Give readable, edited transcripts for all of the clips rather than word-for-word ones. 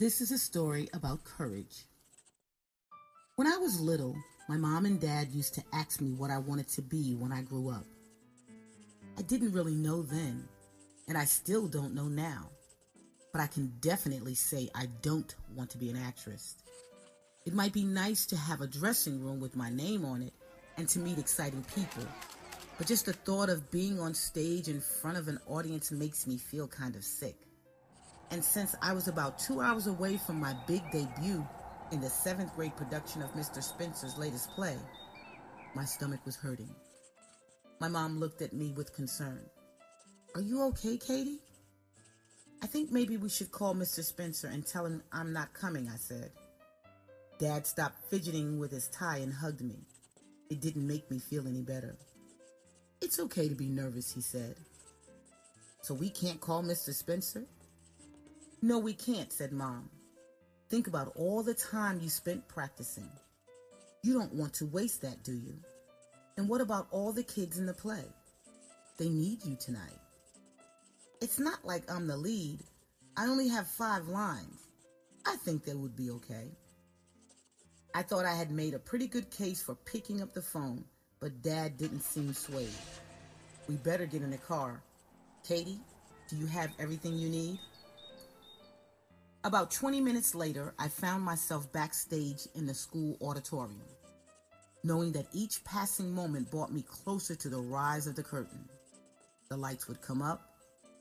This is a story about courage. When I was little, my mom and dad used to ask me what I wanted to be when I grew up. I didn't really know then, and I still don't know now, but I can definitely say I don't want to be an actress. It might be nice to have a dressing room with my name on it and to meet exciting people, but just the thought of being on stage in front of an audience makes me feel kind of sick. And since I was about 2 hours away from my big debut in the seventh grade production of Mr. Spencer's latest play, my stomach was hurting. My mom looked at me with concern. "Are you okay, Katie?" "I think maybe we should call Mr. Spencer and tell him I'm not coming," I said. Dad stopped fidgeting with his tie and hugged me. It didn't make me feel any better. "It's okay to be nervous," he said. "So we can't call Mr. Spencer?" "No, we can't," said Mom. "Think about all the time you spent practicing. You don't want to waste that, do you? And what about all the kids in the play? They need you tonight." "It's not like I'm the lead. I only have 5 lines. I think they would be okay." I thought I had made a pretty good case for picking up the phone, but Dad didn't seem swayed. "We better get in the car. Katie, do you have everything you need?" About 20 minutes later, I found myself backstage in the school auditorium, knowing that each passing moment brought me closer to the rise of the curtain. The lights would come up,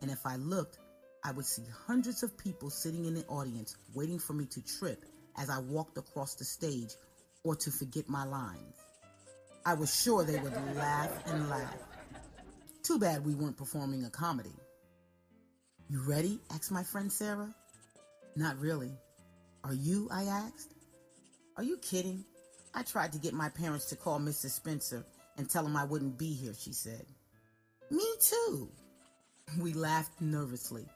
and if I looked, I would see hundreds of people sitting in the audience waiting for me to trip as I walked across the stage or to forget my lines. I was sure they would laugh and laugh. Too bad we weren't performing a comedy. "You ready?" asked my friend Sarah. "Not really." "Are you?" I asked. "Are you kidding? I tried to get my parents to call Mr. Spencer and tell him I wouldn't be here," she said. "Me too." We laughed nervously.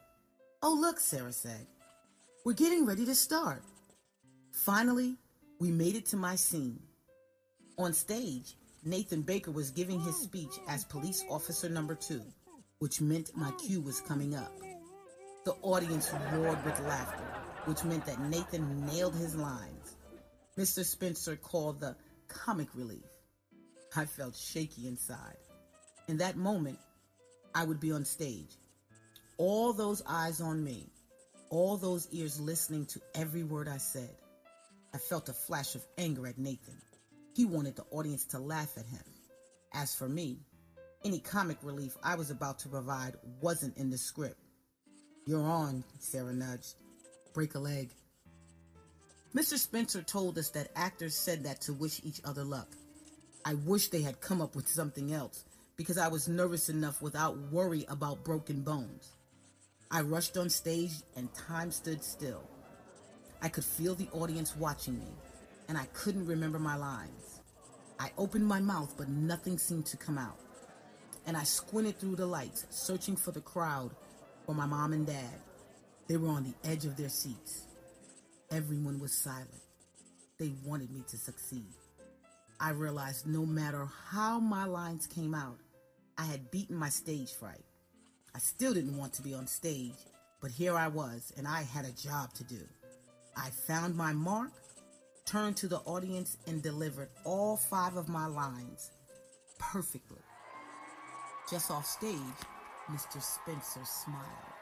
"Oh, look," Sarah said. "We're getting ready to start." Finally, we made it to my scene. On stage, Nathan Baker was giving his speech as police officer number 2, which meant my cue was coming up. The audience roared with laughter, which meant that Nathan nailed his lines. Mr. Spencer called the comic relief. I felt shaky inside. In that moment, I would be on stage. All those eyes on me, all those ears listening to every word I said. I felt a flash of anger at Nathan. He wanted the audience to laugh at him. As for me, any comic relief I was about to provide wasn't in the script. "You're on," Sarah nudged. "Break a leg." Mr. Spencer told us that actors said that to wish each other luck. I wish they had come up with something else, because I was nervous enough without worry about broken bones. I rushed on stage and time stood still. I could feel the audience watching me, and I couldn't remember my lines. I opened my mouth, but nothing seemed to come out. And I squinted through the lights, searching for the crowd, for my mom and dad. They were on the edge of their seats. Everyone was silent. They wanted me to succeed. I realized no matter how my lines came out, I had beaten my stage fright. I still didn't want to be on stage, but here I was, and I had a job to do. I found my mark, turned to the audience, and delivered all 5 of my lines perfectly. Just off stage, Mr. Spencer smiled.